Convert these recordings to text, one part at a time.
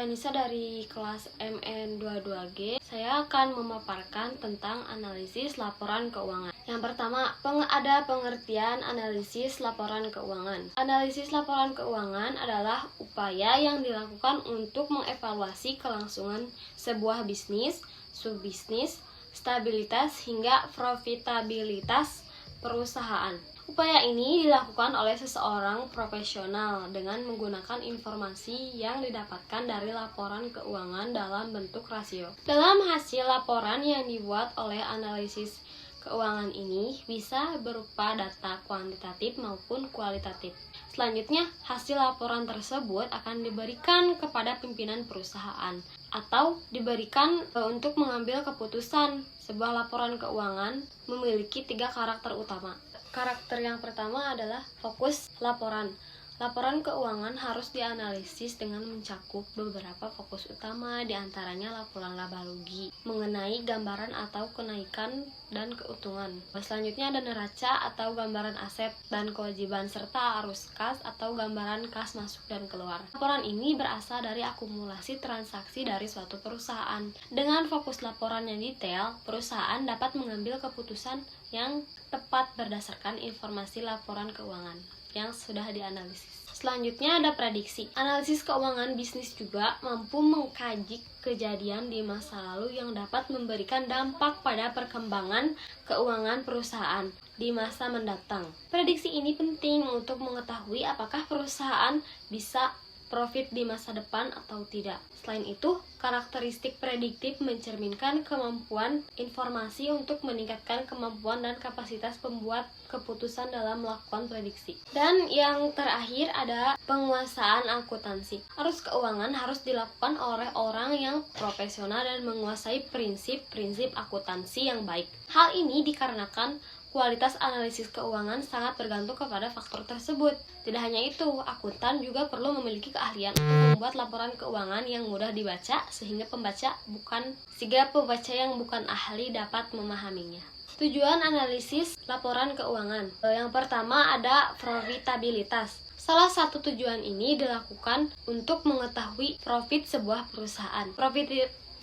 Saya Nisa dari kelas MN22G. Saya akan memaparkan tentang analisis laporan keuangan. Yang pertama, ada pengertian analisis laporan keuangan. Analisis laporan keuangan adalah upaya yang dilakukan untuk mengevaluasi kelangsungan sebuah bisnis, subbisnis, stabilitas hingga profitabilitas perusahaan. Upaya ini dilakukan oleh seseorang profesional dengan menggunakan informasi yang didapatkan dari laporan keuangan dalam bentuk rasio. Dalam hasil laporan yang dibuat oleh analisis keuangan ini bisa berupa data kuantitatif maupun kualitatif. Selanjutnya, hasil laporan tersebut akan diberikan kepada pimpinan perusahaan atau diberikan untuk mengambil keputusan. Sebuah laporan keuangan memiliki 3 karakter utama. Karakter yang pertama adalah fokus laporan. Laporan keuangan harus dianalisis dengan mencakup beberapa fokus utama, diantaranya laporan laba rugi, mengenai gambaran atau kenaikan dan keuntungan. Selanjutnya ada neraca atau gambaran aset dan kewajiban, serta arus kas atau gambaran kas masuk dan keluar. Laporan ini berasal dari akumulasi transaksi dari suatu perusahaan. Dengan fokus laporan yang detail, perusahaan dapat mengambil keputusan yang tepat berdasarkan informasi laporan keuangan yang sudah dianalisis. Selanjutnya ada prediksi. Analisis keuangan bisnis juga mampu mengkaji kejadian di masa lalu yang dapat memberikan dampak pada perkembangan keuangan perusahaan di masa mendatang. Prediksi ini penting untuk mengetahui apakah perusahaan bisa profit di masa depan atau tidak. Selain itu, karakteristik prediktif mencerminkan kemampuan informasi untuk meningkatkan kemampuan dan kapasitas pembuat keputusan dalam melakukan prediksi. Dan yang terakhir ada penguasaan akuntansi. Arus keuangan harus dilakukan oleh orang yang profesional dan menguasai prinsip-prinsip akuntansi yang baik. Hal ini dikarenakan kualitas analisis keuangan sangat bergantung kepada faktor tersebut. Tidak hanya itu, akuntan juga perlu memiliki keahlian untuk membuat laporan keuangan yang mudah dibaca sehingga pembaca yang bukan ahli dapat memahaminya. Tujuan analisis laporan keuangan. Yang pertama ada profitabilitas. Salah satu tujuan ini dilakukan untuk mengetahui profit sebuah perusahaan.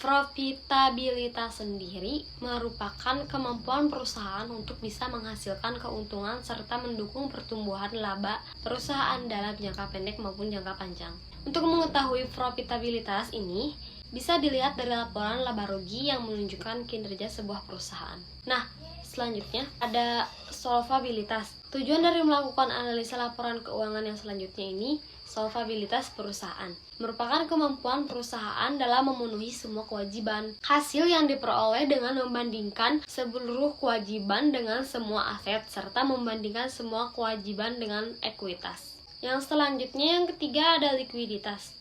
Profitabilitas sendiri merupakan kemampuan perusahaan untuk bisa menghasilkan keuntungan serta mendukung pertumbuhan laba perusahaan dalam jangka pendek maupun jangka panjang. Untuk mengetahui profitabilitas ini bisa dilihat dari laporan laba rugi yang menunjukkan kinerja sebuah perusahaan. Nah, selanjutnya ada solvabilitas. Tujuan dari melakukan analisa laporan keuangan yang selanjutnya ini, solvabilitas perusahaan, merupakan kemampuan perusahaan dalam memenuhi semua kewajiban. Hasil yang diperoleh dengan membandingkan seluruh kewajiban dengan semua aset, serta membandingkan semua kewajiban dengan ekuitas. Yang selanjutnya, yang ketiga ada likuiditas.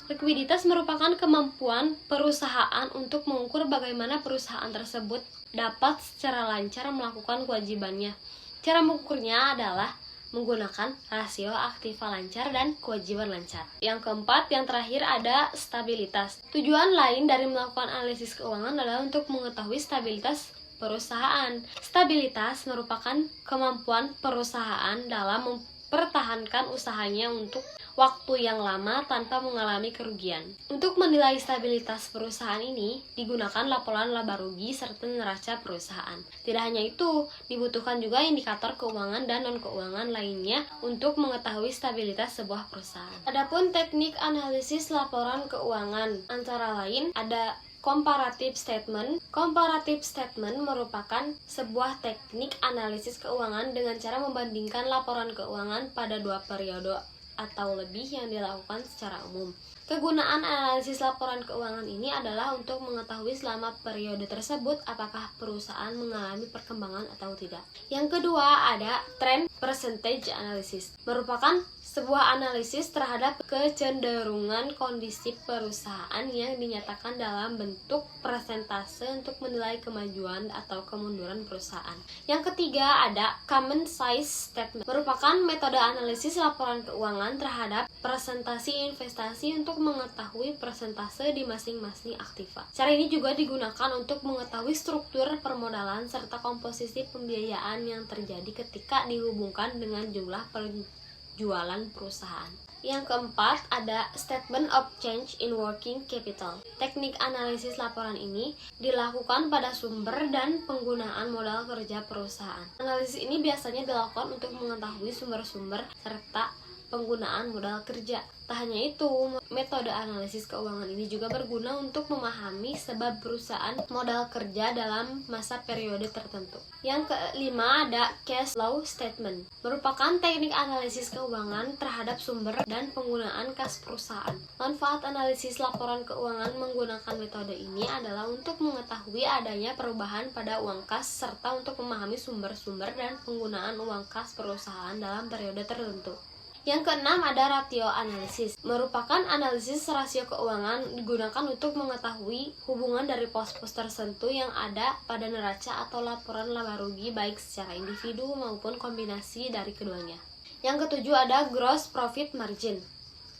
Likuiditas merupakan kemampuan perusahaan untuk mengukur bagaimana perusahaan tersebut dapat secara lancar melakukan kewajibannya. Cara mengukurnya adalah menggunakan rasio aktiva lancar dan kewajiban lancar. Yang keempat, yang terakhir ada stabilitas. Tujuan lain dari melakukan analisis keuangan adalah untuk mengetahui stabilitas perusahaan. Stabilitas merupakan kemampuan perusahaan dalam mempertahankan usahanya untuk waktu yang lama tanpa mengalami kerugian. Untuk menilai stabilitas perusahaan ini, digunakan laporan laba rugi serta neraca perusahaan. Tidak hanya itu, dibutuhkan juga indikator keuangan dan non-keuangan lainnya untuk mengetahui stabilitas sebuah perusahaan. Adapun teknik analisis laporan keuangan, antara lain ada comparative statement. Comparative statement merupakan sebuah teknik analisis keuangan dengan cara membandingkan laporan keuangan pada 2 periode atau lebih yang dilakukan secara umum. Kegunaan analisis laporan keuangan ini adalah untuk mengetahui selama periode tersebut apakah perusahaan mengalami perkembangan atau tidak. Yang kedua ada trend percentage analysis, merupakan sebuah analisis terhadap kecenderungan kondisi perusahaan yang dinyatakan dalam bentuk persentase untuk menilai kemajuan atau kemunduran perusahaan. Yang ketiga ada common size statement, merupakan metode analisis laporan keuangan terhadap presentasi investasi untuk mengetahui persentase di masing-masing aktiva. Cara ini juga digunakan untuk mengetahui struktur permodalan serta komposisi pembiayaan yang terjadi ketika dihubungkan dengan jumlah penjualan perusahaan. Yang keempat ada statement of change in working capital. Teknik analisis laporan ini dilakukan pada sumber dan penggunaan modal kerja perusahaan. Analisis ini biasanya dilakukan untuk mengetahui sumber-sumber serta penggunaan modal kerja. Tak hanya itu, metode analisis keuangan ini juga berguna untuk memahami sebab perusahaan modal kerja dalam masa periode tertentu. Yang kelima ada cash flow statement, merupakan teknik analisis keuangan terhadap sumber dan penggunaan kas perusahaan. Manfaat analisis laporan keuangan menggunakan metode ini adalah untuk mengetahui adanya perubahan pada uang kas serta untuk memahami sumber-sumber dan penggunaan uang kas perusahaan dalam periode tertentu. Yang keenam ada ratio analisis, merupakan analisis rasio keuangan digunakan untuk mengetahui hubungan dari pos-pos tertentu yang ada pada neraca atau laporan laba rugi baik secara individu maupun kombinasi dari keduanya. Yang ketujuh ada gross profit margin.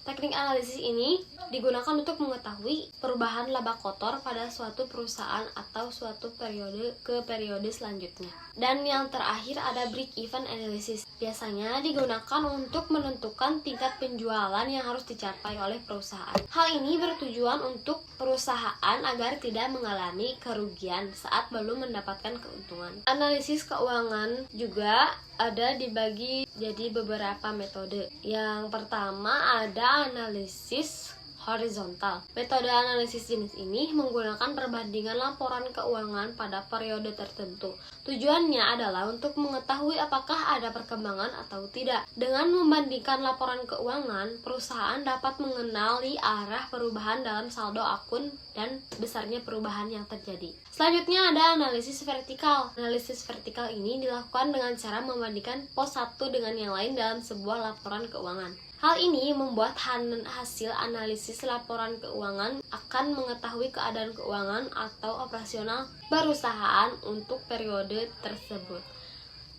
Teknik analisis ini digunakan untuk mengetahui perubahan laba kotor pada suatu perusahaan atau suatu periode ke periode selanjutnya. Dan yang terakhir ada break-even analysis. Biasanya digunakan untuk menentukan tingkat penjualan yang harus dicapai oleh perusahaan. Hal ini bertujuan untuk perusahaan agar tidak mengalami kerugian saat belum mendapatkan keuntungan. Analisis keuangan juga ada dibagi jadi beberapa metode. Yang pertama ada analisis horizontal. Metode analisis jenis ini menggunakan perbandingan laporan keuangan pada periode tertentu. Tujuannya adalah untuk mengetahui apakah ada perkembangan atau tidak. Dengan membandingkan laporan keuangan, perusahaan dapat mengenali arah perubahan dalam saldo akun dan besarnya perubahan yang terjadi. Selanjutnya ada analisis vertikal. Analisis vertikal ini dilakukan dengan cara membandingkan pos satu dengan yang lain dalam sebuah laporan keuangan. Hal ini membuat hasil analisis laporan keuangan akan mengetahui keadaan keuangan atau operasional perusahaan untuk periode tersebut.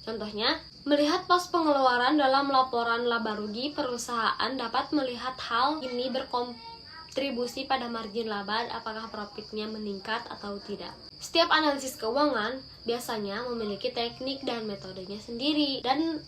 Contohnya, melihat pos pengeluaran dalam laporan laba rugi perusahaan dapat melihat hal ini berkontribusi pada margin laba, apakah profitnya meningkat atau tidak. Setiap analisis keuangan biasanya memiliki teknik dan metodenya sendiri dan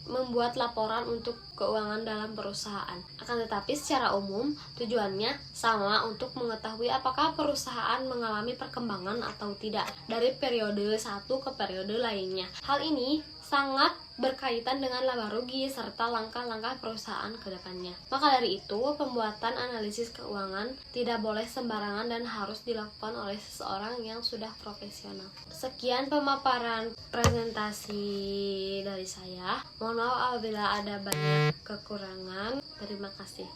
membuat laporan untuk keuangan dalam perusahaan. Akan tetapi secara umum tujuannya sama untuk mengetahui apakah perusahaan mengalami perkembangan atau tidak dari periode satu ke periode lainnya. Hal ini sangat berkaitan dengan laba rugi serta langkah-langkah perusahaan ke depannya. Maka dari itu, pembuatan analisis keuangan tidak boleh sembarangan dan harus dilakukan oleh seseorang yang sudah profesional. Sekian pemaparan presentasi dari saya. Mohon maaf apabila ada banyak kekurangan. Terima kasih.